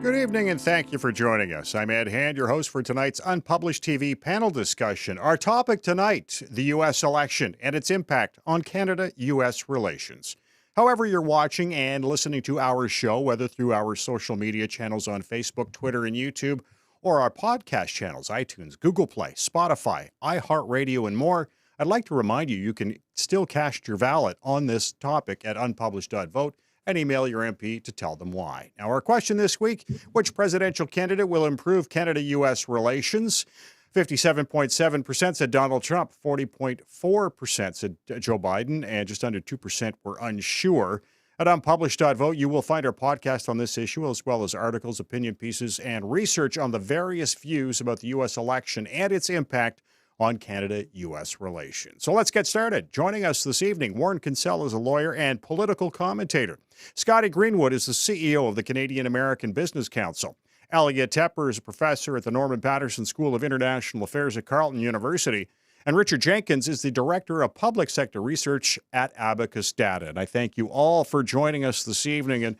Good evening and thank you for joining us. I'm Ed Hand, your host for tonight's Unpublished TV panel discussion. Our topic tonight, the U.S. election and its impact on Canada-U.S. relations. However you're watching and listening to our show, whether through our social media channels on Facebook, Twitter, and YouTube, or our podcast channels, iTunes, Google Play, Spotify, iHeartRadio, and more, I'd like to remind you can still cast your ballot on this topic at unpublished.vote and email your MP to tell them why. Now, our question this week, which presidential candidate will improve Canada-U.S. relations? 57.7% said Donald Trump, 40.4% said Joe Biden, and just under 2% were unsure. At unpublished.vote, you will find our podcast on this issue, as well as articles, opinion pieces, and research on the various views about the U.S. election and its impact on Canada-U.S. relations. So let's get started. Joining us this evening, Warren Kinsella is a lawyer and political commentator. Scotty Greenwood is the CEO of the Canadian-American Business Council. Elliot Tepper is a professor at the Norman Paterson School of International Affairs at Carleton University. And Richard Jenkins is the Director of Public Sector Research at Abacus Data. And I thank you all for joining us this evening. And,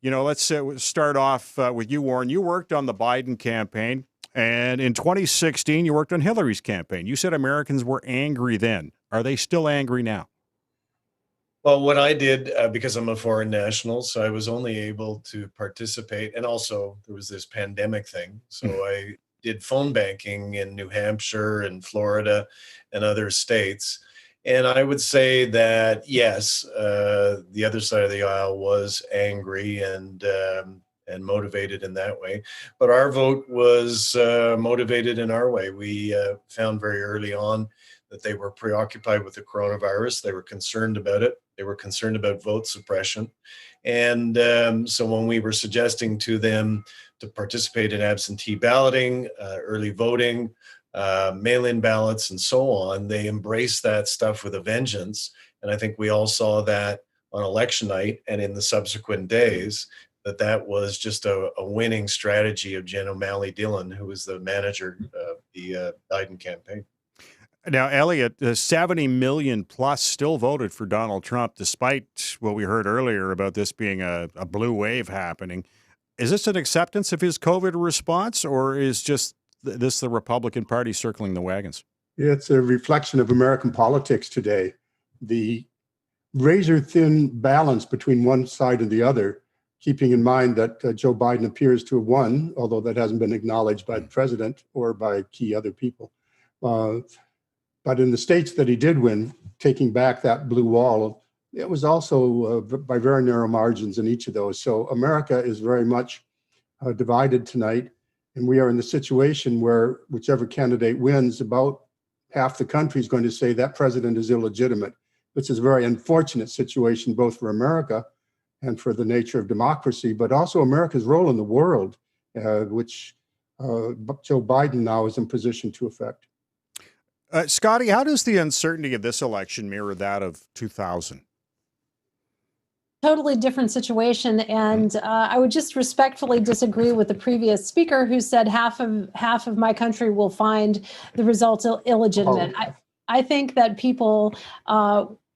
you know, let's start off with you, Warren. You worked on the Biden campaign. And in 2016, you worked on Hillary's campaign. You said Americans were angry then. Are they still angry now? Well, what I did, because I'm a foreign national, so I was only able to participate. And also there was this pandemic thing. So I did phone banking in New Hampshire and Florida and other states. And I would say that, yes, the other side of the aisle was angry and motivated in that way. But our vote was motivated in our way. We found very early on that they were preoccupied with the coronavirus. They were concerned about it. They were concerned about vote suppression. And so when we were suggesting to them to participate in absentee balloting, early voting, mail-in ballots, and so on, they embraced that stuff with a vengeance. And I think we all saw that on election night and in the subsequent days, that was just a winning strategy of Jen O'Malley Dillon, who was the manager of the Biden campaign. Now, Elliot, 70 million plus still voted for Donald Trump, despite what we heard earlier about this being a blue wave happening. Is this an acceptance of his COVID response, or is just this the Republican Party circling the wagons? It's a reflection of American politics today. The razor-thin balance between one side and the other, keeping in mind that Joe Biden appears to have won, although that hasn't been acknowledged by the president or by key other people. But in the states that he did win, taking back that blue wall, it was also by very narrow margins in each of those. So America is very much divided tonight. And we are in the situation where whichever candidate wins, about half the country is going to say that president is illegitimate, which is a very unfortunate situation, both for America and for the nature of democracy, but also America's role in the world, which Joe Biden now is in position to affect. Scotty, how does the uncertainty of this election mirror that of 2000? Totally different situation, and I would just respectfully disagree with the previous speaker who said half of my country will find the results illegitimate. I think that people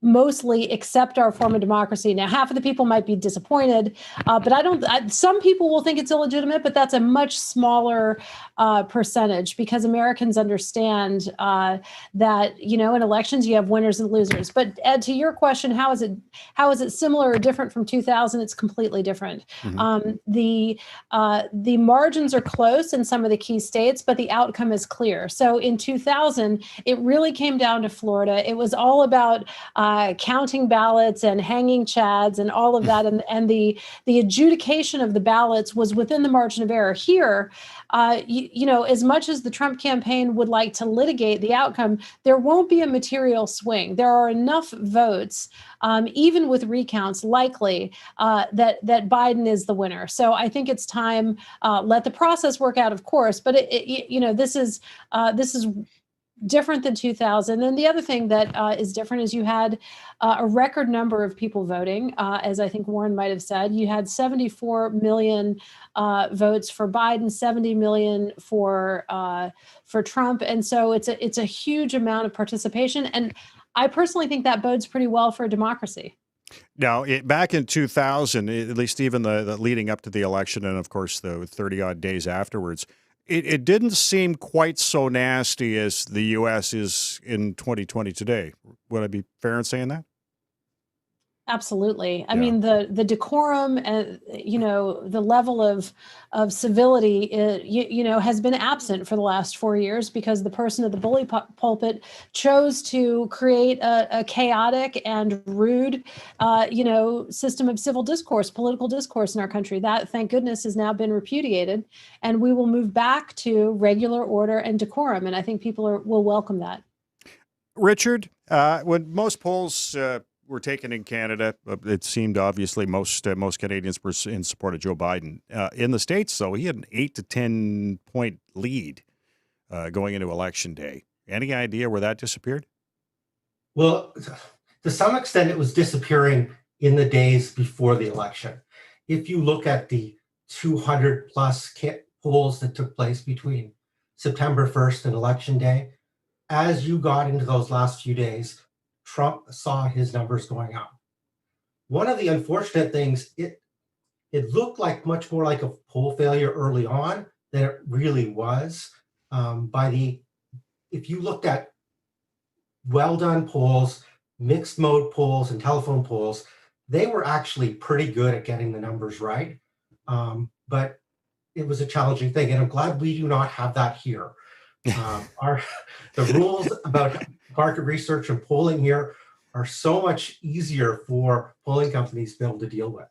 mostly accept our form of democracy. Now, half of the people might be disappointed, but some people will think it's illegitimate, but that's a much smaller percentage, because Americans understand that, you know, in elections you have winners and losers. But Ed, to your question, how is it similar or different from 2000? It's completely different. Mm-hmm. The margins are close in some of the key states, but the outcome is clear. So in 2000, it really came down to Florida. It was all about counting ballots and hanging chads and all of that, and the adjudication of the ballots was within the margin of error. Here, you know, as much as the Trump campaign would like to litigate the outcome, there won't be a material swing. There are enough votes, even with recounts, likely that Biden is the winner. So I think it's time. Let the process work out, of course, but you know, this is different than 2000. And the other thing that is different is you had a record number of people voting, as I think Warren might have said. You had 74 million votes for Biden, 70 million for Trump. And so it's a huge amount of participation. And I personally think that bodes pretty well for democracy. Now, back in 2000, at least even the leading up to the election, and of course the 30 odd days afterwards, it didn't seem quite so nasty as the U.S. is in 2020 today. Would I be fair in saying that? Absolutely. I Yeah. mean, the decorum and, the level of civility, has been absent for the last 4 years because the person at the bully pulpit chose to create a chaotic and rude, system of civil discourse, political discourse in our country. That, thank goodness, has now been repudiated, and we will move back to regular order and decorum. And I think people will welcome that. Richard, when most polls were taken in Canada, it seemed obviously most Canadians were in support of Joe Biden. In the States, though, he had an 8 to 10 point lead going into Election Day. Any idea where that disappeared? Well, to some extent, it was disappearing in the days before the election. If you look at the 200 plus polls that took place between September 1st and Election Day, as you got into those last few days, Trump saw his numbers going up. One of the unfortunate things, it looked like much more like a poll failure early on than it really was. If you looked at well done polls, mixed mode polls, and telephone polls, they were actually pretty good at getting the numbers right. But it was a challenging thing, and I'm glad we do not have that here. The rules about market research and polling here are so much easier for polling companies to be able to deal with.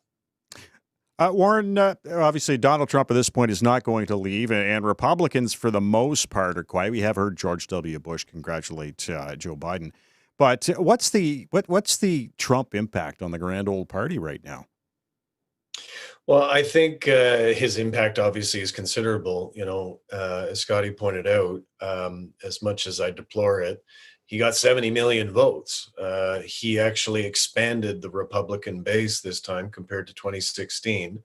Warren, obviously Donald Trump at this point is not going to leave, and Republicans for the most part are quiet. We have heard George W. Bush congratulate Joe Biden, but what's the Trump impact on the grand old party right now? Well, I think his impact obviously is considerable. As Scotty pointed out, as much as I deplore it, he got 70 million votes. He actually expanded the Republican base this time compared to 2016.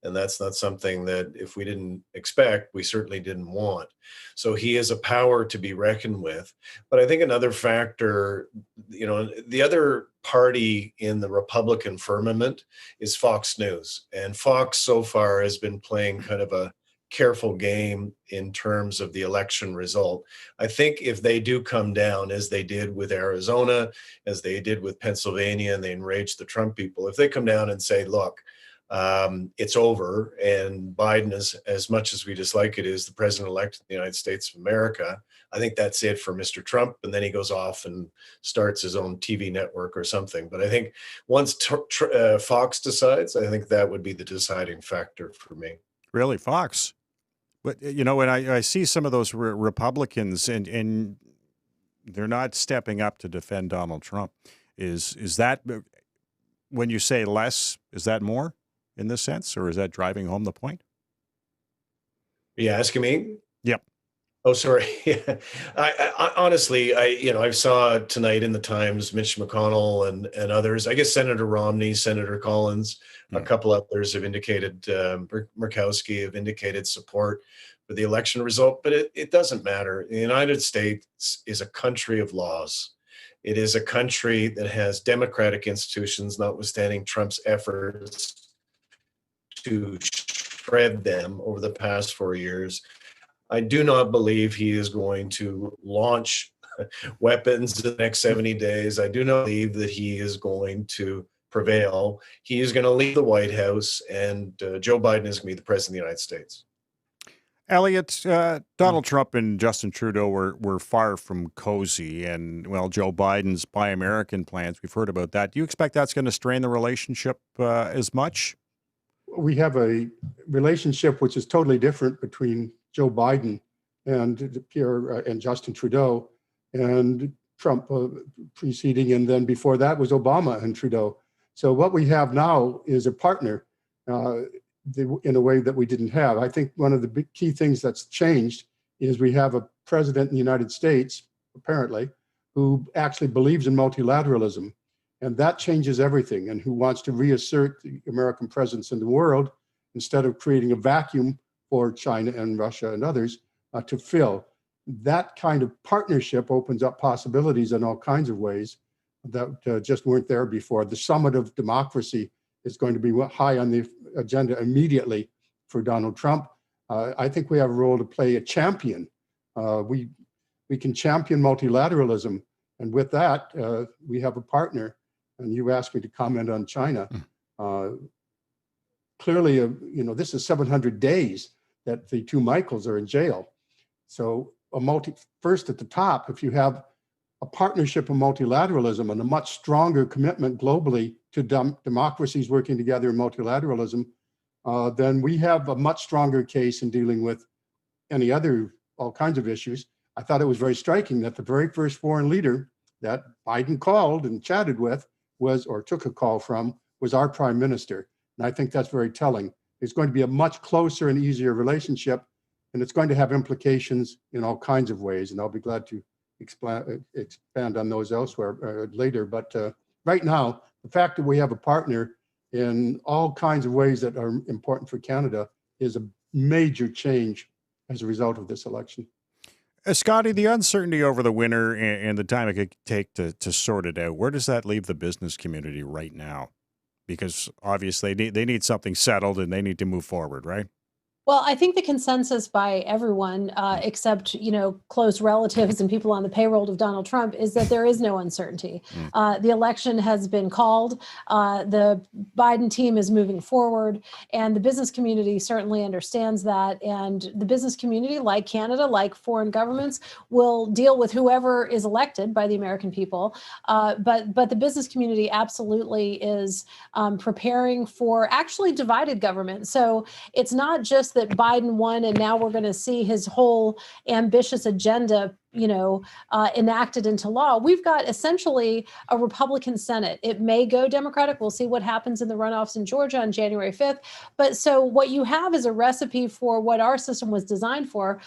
And that's not something that, if we didn't expect, we certainly didn't want. So he is a power to be reckoned with. But I think another factor, the other party in the Republican firmament is Fox News. And Fox so far has been playing kind of a careful game in terms of the election result. I think if they do come down, as they did with Arizona, as they did with Pennsylvania, and they enraged the Trump people, if they come down and say, look, it's over, and Biden, is, as much as we dislike it, is the president-elect of the United States of America, I think that's it for Mr. Trump, and then he goes off and starts his own TV network or something. But I think once Fox decides, I think that would be the deciding factor for me. Really, Fox? But, when I see some of those Republicans and they're not stepping up to defend Donald Trump, is that, when you say less, is that more in this sense, or is that driving home the point? Are you asking me? Yep. Oh, sorry. I honestly, I saw tonight in the Times, Mitch McConnell and others. I guess Senator Romney, Senator Collins, a couple others have indicated, Murkowski have indicated support for the election result. But it doesn't matter. The United States is a country of laws. It is a country that has democratic institutions, notwithstanding Trump's efforts to shred them over the past 4 years. I do not believe he is going to launch weapons in the next 70 days. I do not believe that he is going to prevail. He is going to leave the White House, and Joe Biden is going to be the president of the United States. Elliot, Donald Trump and Justin Trudeau were far from cozy, and, well, Joe Biden's Buy American plans, we've heard about that. Do you expect that's going to strain the relationship as much? We have a relationship which is totally different between Joe Biden and Pierre and Justin Trudeau, and Trump preceding, and then before that was Obama and Trudeau. So what we have now is a partner in a way that we didn't have. I think one of the big key things that's changed is we have a president in the United States, apparently, who actually believes in multilateralism. And that changes everything, and who wants to reassert the American presence in the world instead of creating a vacuum for China and Russia and others to fill. That kind of partnership opens up possibilities in all kinds of ways. that just weren't there before. The summit of democracy is going to be high on the agenda immediately for Donald Trump. I think we have a role to play, a champion. We can champion multilateralism. And with that, we have a partner. And you asked me to comment on China. Clearly, this is 700 days that the two Michaels are in jail. So first at the top, if you have a partnership of multilateralism and a much stronger commitment globally to democracies working together in multilateralism, then we have a much stronger case in dealing with all kinds of issues. I thought it was very striking that the very first foreign leader that Biden called and chatted with took a call from, was our prime minister. And I think that's very telling. It's going to be a much closer and easier relationship, and it's going to have implications in all kinds of ways. And I'll be glad to expand on those elsewhere later. But right now, the fact that we have a partner in all kinds of ways that are important for Canada is a major change as a result of this election. Scotty, the uncertainty over the winter and the time it could take to sort it out, where does that leave the business community right now? Because obviously they need something settled and they need to move forward, right? Well, I think the consensus by everyone, except, close relatives and people on the payroll of Donald Trump, is that there is no uncertainty. The election has been called. The Biden team is moving forward, and the business community certainly understands that. And the business community, like Canada, like foreign governments, will deal with whoever is elected by the American people. But the business community absolutely is preparing for actually divided government. So it's not just that Biden won and now we're going to see his whole ambitious agenda enacted into law. We've got essentially a Republican Senate. It may go Democratic. We'll see what happens in the runoffs in Georgia on January 5th. But so what you have is a recipe for what our system was designed for,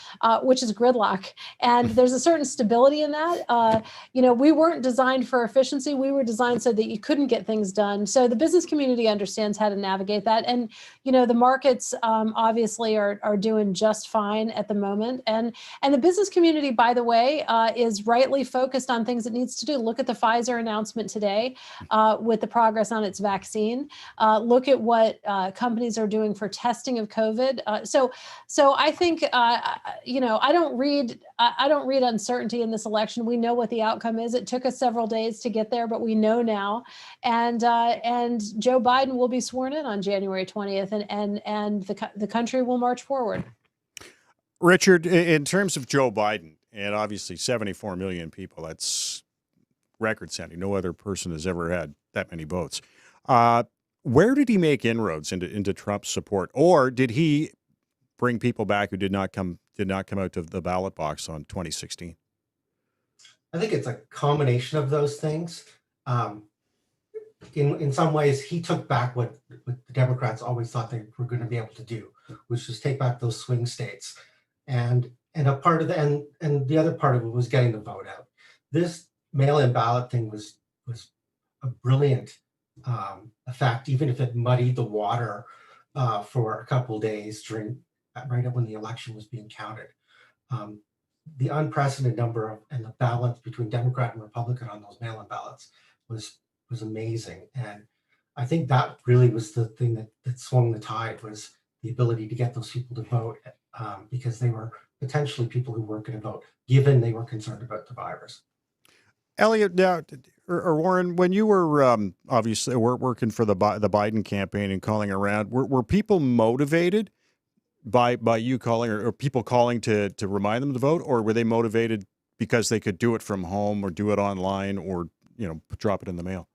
which is gridlock. And there's a certain stability in that. We weren't designed for efficiency. We were designed so that you couldn't get things done. So the business community understands how to navigate that. And, the markets obviously are doing just fine at the moment. And the business community, by the way, is rightly focused on things it needs to do. Look at the Pfizer announcement today with the progress on its vaccine. Look at what companies are doing for testing of COVID. So I think I don't read uncertainty in this election. We know what the outcome is. It took us several days to get there, but we know now. And Joe Biden will be sworn in on January 20th, and the country will march forward. Richard, in terms of Joe Biden, and obviously 74 million people, that's record-setting. No other person has ever had that many votes. Where did he make inroads into Trump's support, or did he bring people back who did not come out to the ballot box on 2016? I think it's a combination of those things. In some ways, he took back what the Democrats always thought they were going to be able to do, which was take back those swing states. And a part of and the other part of it was getting the vote out. This mail-in ballot thing was a brilliant effect, even if it muddied the water for a couple of days right when the election was being counted. The unprecedented number and the balance between Democrat and Republican on those mail-in ballots was amazing. And I think that really was the thing that swung the tide, was the ability to get those people to vote, because they were potentially people who weren't going to vote, given they were concerned about the virus. Elliot, now, or Warren, when you were obviously working for the Biden campaign and calling around, were people motivated by you calling, or people calling to remind them to vote, or were they motivated because they could do it from home or do it online or drop it in the mail?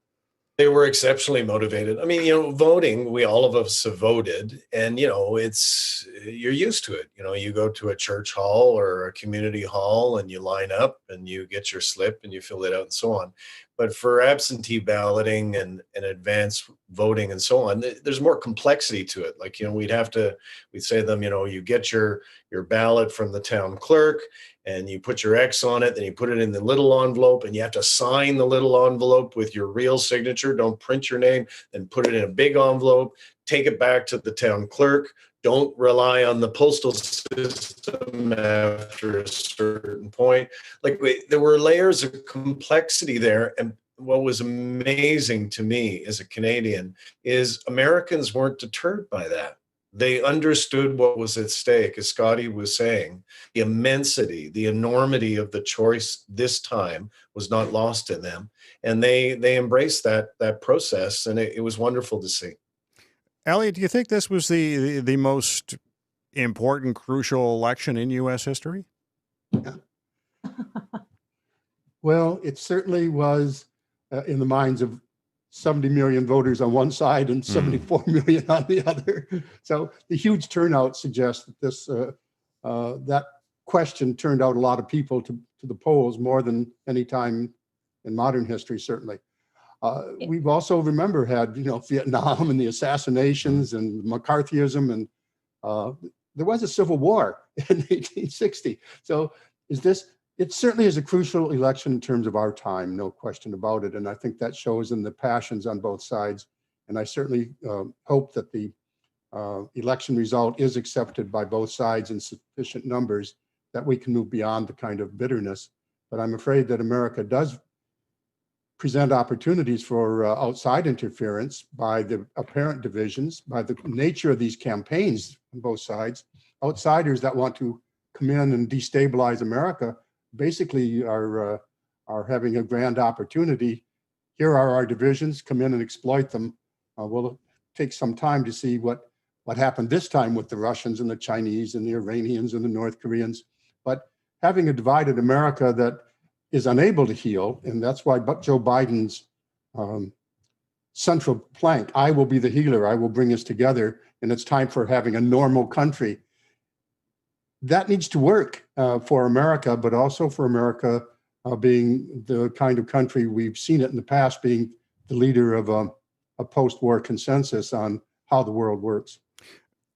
They were exceptionally motivated. I mean, voting, all of us have voted, and, you're used to it. You go to a church hall or a community hall and you line up and you get your slip and you fill it out and so on. But for absentee balloting and advance voting and so on, there's more complexity to it. Like, we'd say to them, you get your ballot from the town clerk, and you put your X on it, then you put it in the little envelope, and you have to sign the little envelope with your real signature. Don't print your name, then put it in a big envelope, take it back to the town clerk. Don't rely on the postal system after a certain point. There were layers of complexity there, and what was amazing to me as a Canadian is Americans weren't deterred by that. They understood what was at stake, as Scotty was saying. The immensity, the enormity of the choice this time was not lost in them, and they embraced that process, and it was wonderful to see. Elliot, do you think this was the most important, crucial election in U.S. history? Well, it certainly was in the minds of 70 million voters on one side and 74 million on the other. So the huge turnout suggests that this that question turned out a lot of people to the polls more than any time in modern history, certainly. We've also, remember, had Vietnam and the assassinations and McCarthyism, and there was a civil war in 1860. So it certainly is a crucial election in terms of our time, no question about it. And I think that shows in the passions on both sides. And I certainly hope that the election result is accepted by both sides in sufficient numbers that we can move beyond the kind of bitterness. But I'm afraid that America does present opportunities for outside interference by the apparent divisions, by the nature of these campaigns on both sides. Outsiders that want to come in and destabilize America basically are having a grand opportunity. Here are our divisions, come in and exploit them. We'll take some time to see what happened this time with the Russians and the Chinese and the Iranians and the North Koreans. But having a divided America that is unable to heal, and that's why Joe Biden's central plank, I will be the healer, I will bring us together, and it's time for having a normal country. That needs to work for America, but also for America being the kind of country we've seen it in the past, being the leader of a post-war consensus on how the world works.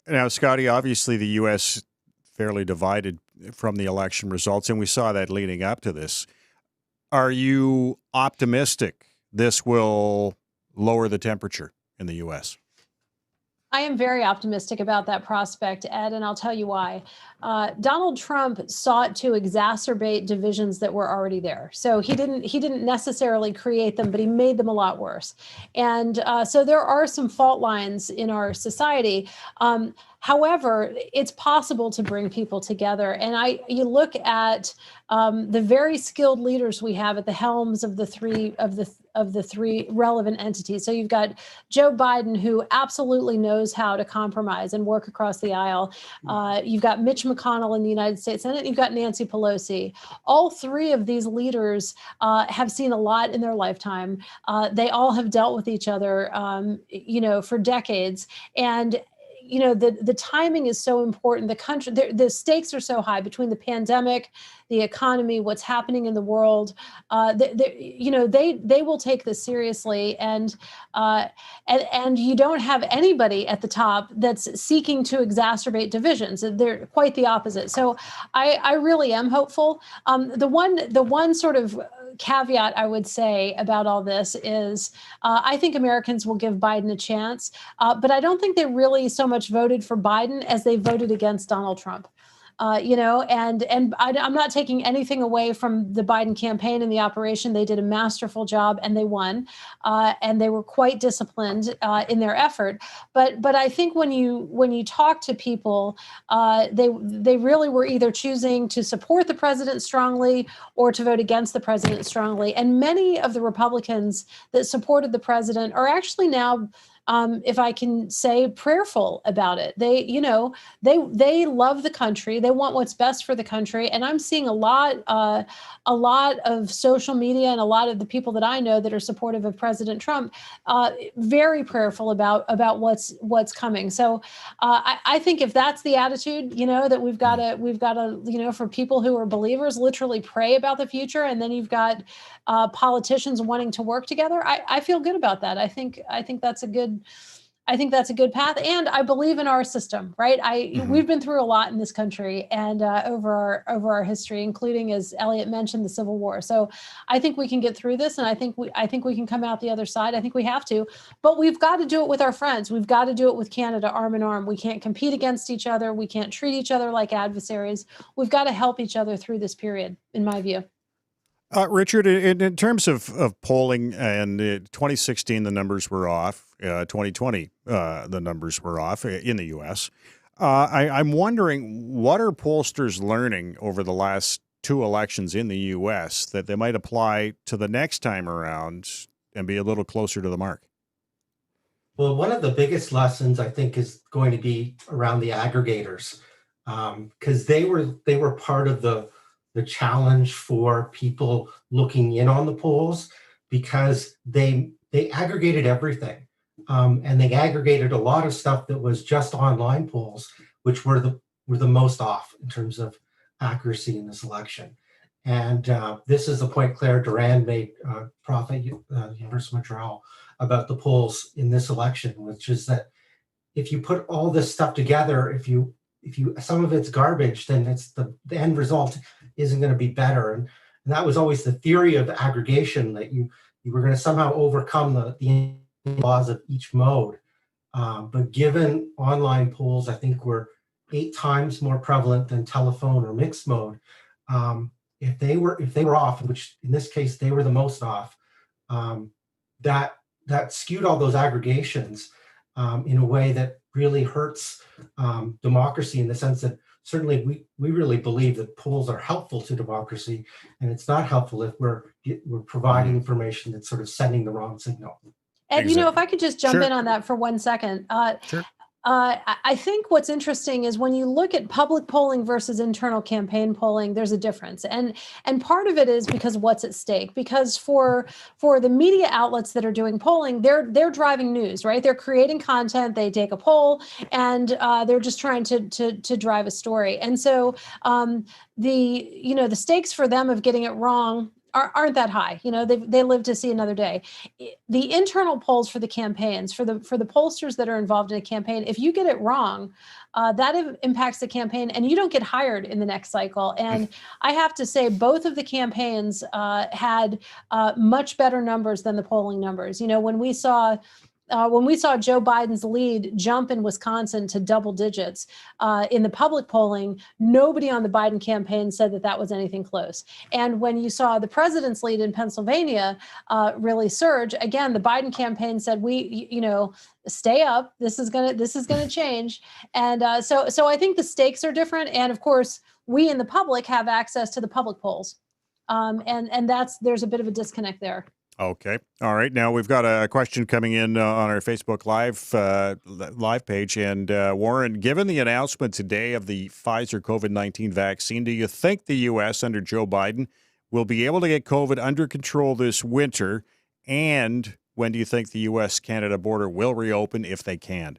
Now, Scotty, obviously the U.S. fairly divided from the election results, and we saw that leading up to this. Are you optimistic this will lower the temperature in the U.S.? I am very optimistic about that prospect, Ed, and I'll tell you why. Donald Trump sought to exacerbate divisions that were already there. So he didn't necessarily create them, but he made them a lot worse. And so there are some fault lines in our society. However, it's possible to bring people together. And you look at the very skilled leaders we have at the helms of the three relevant entities. So you've got Joe Biden, who absolutely knows how to compromise and work across the aisle. You've got Mitch McConnell in the United States Senate. You've got Nancy Pelosi. All three of these leaders have seen a lot in their lifetime. They all have dealt with each other, for decades. And the timing is so important. The country, the stakes are so high between the pandemic, the economy, what's happening in the world. They will take this seriously, and you don't have anybody at the top that's seeking to exacerbate divisions. They're quite the opposite. So I really am hopeful. The one sort of caveat I would say about all this is I think Americans will give Biden a chance, but I don't think they really so much voted for Biden as they voted against Donald Trump. And I'm not taking anything away from the Biden campaign and the operation. They did a masterful job and they won, and they were quite disciplined in their effort. But I think when you talk to people, they really were either choosing to support the president strongly or to vote against the president strongly. And many of the Republicans that supported the president are actually now, if I can say, prayerful about it. They love the country. They want what's best for the country. And I'm seeing a lot of social media and a lot of the people that I know that are supportive of President Trump, very prayerful about what's coming. So I think if that's the attitude, that we've got to, for people who are believers, literally pray about the future. And then you've got politicians wanting to work together. I feel good about that. I think that's a good path, and I believe in our system. Right? We've been through a lot in this country and over our history, including, as Elliot mentioned, the Civil War. So I think we can get through this, and I think we can come out the other side. I think we have to, but we've got to do it with our friends. We've got to do it with Canada, arm in arm. We can't compete against each other. We can't treat each other like adversaries. We've got to help each other through this period, in my view. Richard, in terms of polling, and 2016, the numbers were off. 2020, the numbers were off in the U.S. I'm wondering, what are pollsters learning over the last two elections in the U.S. that they might apply to the next time around and be a little closer to the mark? Well, one of the biggest lessons, I think, is going to be around the aggregators, because they were part of the challenge for people looking in on the polls, because they aggregated everything, and they aggregated a lot of stuff that was just online polls, which were the most off in terms of accuracy in this election. And this is the point Claire Durand made, Prof. at University of Montreal, about the polls in this election, which is that if you put all this stuff together, if you some of it's garbage, then it's the end result isn't going to be better. And that was always the theory of aggregation, that you were going to somehow overcome the laws of each mode. But given online polls, I think were 8 times more prevalent than telephone or mixed mode. If they were off, which in this case they were the most off, that skewed all those aggregations in a way that really hurts democracy, in the sense that certainly we really believe that polls are helpful to democracy, and it's not helpful if we're providing information that's sort of sending the wrong signal. And, Exactly. if I could just jump Sure. in on that for 1 second. Sure. I think what's interesting is when you look at public polling versus internal campaign polling, there's a difference. And part of it is because what's at stake. Because for the media outlets that are doing polling, they're driving news, right? They're creating content, they take a poll, and they're just trying to drive a story. And so the stakes for them of getting it wrong aren't that high. They live to see another day. The internal polls for the campaigns, for the pollsters that are involved in a campaign, if you get it wrong, that impacts the campaign, and you don't get hired in the next cycle. And I have to say, both of the campaigns had much better numbers than the polling numbers. When we saw Joe Biden's lead jump in Wisconsin to double digits in the public polling, nobody on the Biden campaign said that was anything close. And when you saw the president's lead in Pennsylvania really surge, again, the Biden campaign said, stay up. This is gonna change. And so I think the stakes are different. And of course, we in the public have access to the public polls, and there's a bit of a disconnect there. Okay. All right. Now we've got a question coming in on our Facebook live page. And Warren, given the announcement today of the Pfizer COVID-19 vaccine, do you think the U.S. under Joe Biden will be able to get COVID under control this winter? And when do you think the U.S.-Canada border will reopen, if they can?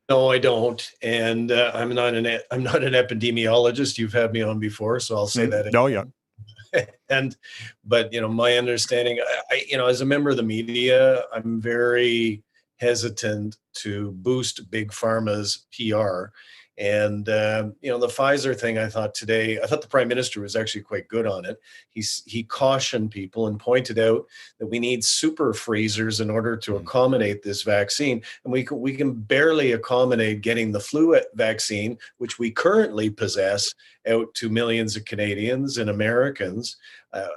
No, I don't. And I'm not an epidemiologist. You've had me on before, so I'll say that. No, yeah. But my understanding, as a member of the media, I'm very hesitant to boost big pharma's PR. And the Pfizer thing, I thought the prime minister was actually quite good on it. He cautioned people and pointed out that we need super freezers in order to accommodate this vaccine, and we can barely accommodate getting the flu vaccine, which we currently possess, out to millions of Canadians and Americans.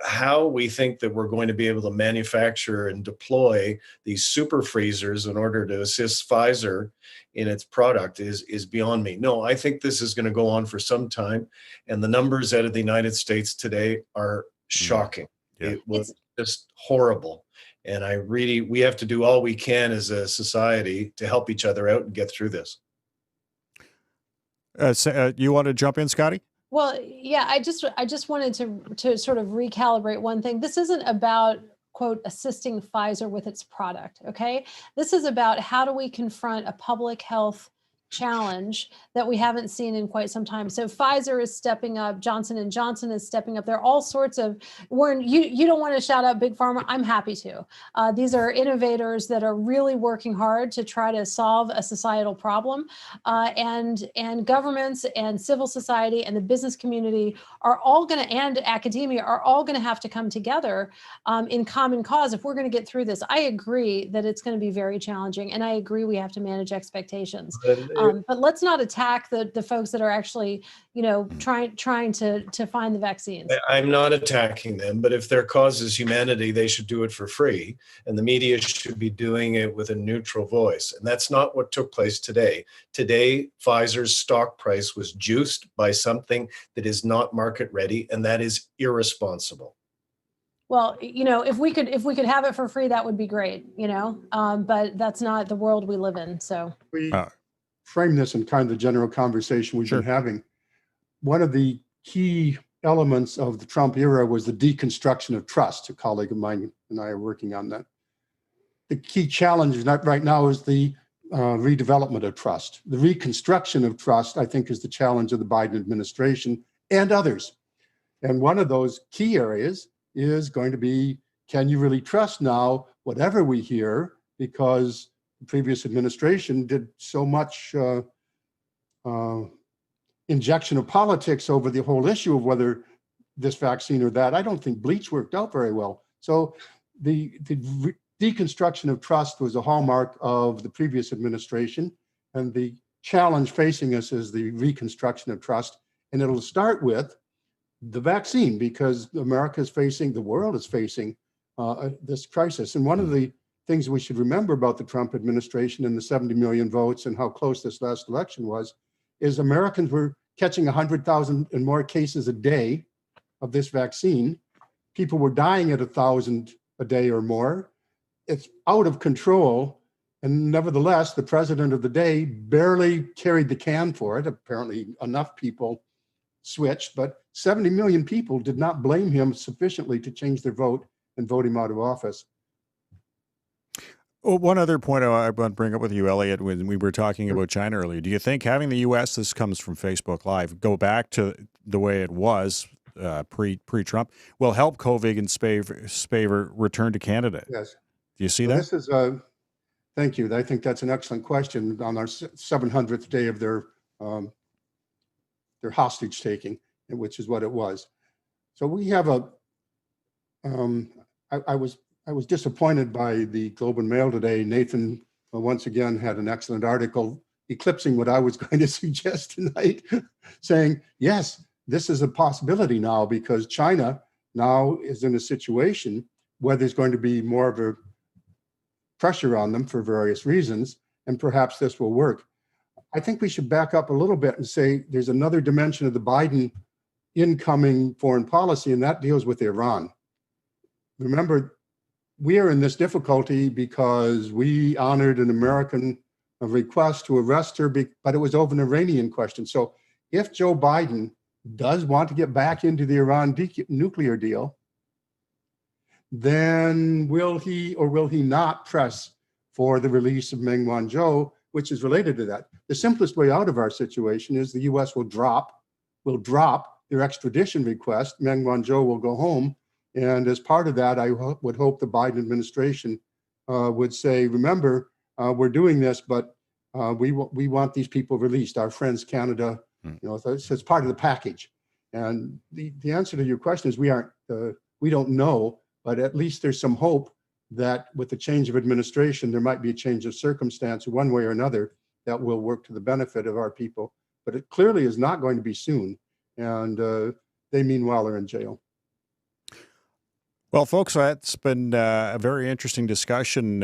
How we think that we're going to be able to manufacture and deploy these super freezers in order to assist Pfizer in its product is beyond me. No, I think this is going to go on for some time, and the numbers out of the United States today are shocking. Yeah. It was just horrible. And we have to do all we can as a society to help each other out and get through this. You want to jump in, Scotty? Well, yeah, I just wanted to sort of recalibrate one thing. This isn't about, quote, assisting Pfizer with its product, okay? This is about how do we confront a public health challenge that we haven't seen in quite some time. So Pfizer is stepping up, Johnson & Johnson is stepping up. There are all sorts of, Warren, you don't want to shout out Big Pharma. I'm happy to. These are innovators that are really working hard to try to solve a societal problem. And governments and civil society and the business community are all going to, and academia are all going to have to come together in common cause if we're going to get through this. I agree that it's going to be very challenging, and I agree we have to manage expectations. But let's not attack the folks that are actually, trying to find the vaccines. I'm not attacking them, but if their cause is humanity, they should do it for free. And the media should be doing it with a neutral voice. And that's not what took place today. Today, Pfizer's stock price was juiced by something that is not market ready, and that is irresponsible. Well, if we could have it for free, that would be great, but that's not the world we live in. So we frame this in kind of the general conversation we've been having. One of the key elements of the Trump era was the deconstruction of trust. A colleague of mine and I are working on that. The key challenge right now is the redevelopment of trust. The reconstruction of trust, I think, is the challenge of the Biden administration and others. And one of those key areas is going to be, can you really trust now whatever we hear? Because the previous administration did so much injection of politics over the whole issue of whether this vaccine or that. I don't think bleach worked out very well. So the deconstruction of trust was a hallmark of the previous administration, and the challenge facing us is the reconstruction of trust. And it'll start with the vaccine, because America is facing, the world is facing this crisis. And one of the things we should remember about the Trump administration and the 70 million votes and how close this last election was, is Americans were catching 100,000 and more cases a day of this vaccine. People were dying at 1,000 a day or more. It's out of control. And nevertheless, the president of the day barely carried the can for it. Apparently enough people switched, but 70 million people did not blame him sufficiently to change their vote and vote him out of office. Well, one other point I want to bring up with you, Elliot, when we were talking about China earlier, do you think having the U.S., this comes from Facebook Live, go back to the way it was pre-Trump, will help COVID and Spavor return to Canada? Yes. Do you see that? This is thank you. I think that's an excellent question on our 700th day of their hostage taking, which is what it was. So we have I was disappointed by the Globe and Mail today. Nathan once again had an excellent article eclipsing what I was going to suggest tonight, saying, yes, this is a possibility now because China now is in a situation where there's going to be more of a pressure on them for various reasons, and perhaps this will work. I think we should back up a little bit and say there's another dimension of the Biden incoming foreign policy, and that deals with Iran. Remember, we are in this difficulty because we honored an American request to arrest her, but it was over an Iranian question. So if Joe Biden does want to get back into the Iran nuclear deal, then will he or will he not press for the release of Meng Wanzhou, which is related to that? The simplest way out of our situation is the U.S. will drop their extradition request. Meng Wanzhou will go home. And as part of that, I would hope the Biden administration would say, remember, we're doing this, but we want these people released, our friends, Canada, so it's part of the package. And the answer to your question is we don't know, but at least there's some hope that with the change of administration, there might be a change of circumstance one way or another that will work to the benefit of our people. But it clearly is not going to be soon. And they meanwhile are in jail. Well, folks, that's been a very interesting discussion.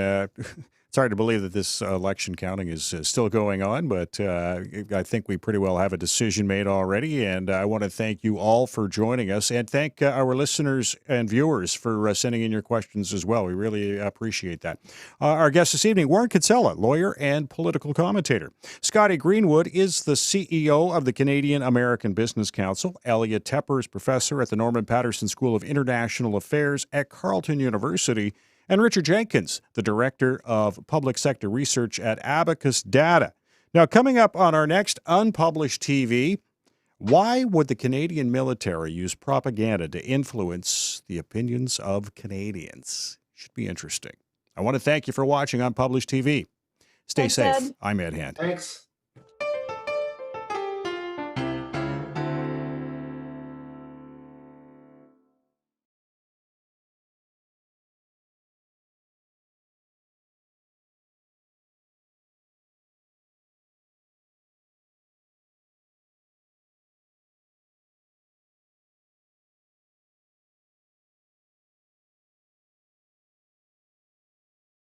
It's hard to believe that this election counting is still going on, but I think we pretty well have a decision made already. And I want to thank you all for joining us, and thank our listeners and viewers for sending in your questions as well. We really appreciate that. Our guest this evening, Warren Kinsella, lawyer and political commentator. Scotty Greenwood is the CEO of the Canadian American Business Council. Elliot Tepper is professor at the Norman Paterson School of International Affairs at Carleton University. And Richard Jenkins, the Director of Public Sector Research at Abacus Data. Now, coming up on our next Unpublished TV, why would the Canadian military use propaganda to influence the opinions of Canadians? Should be interesting. I want to thank you for watching Unpublished TV. Stay safe. I'm Ed Hand. Thanks.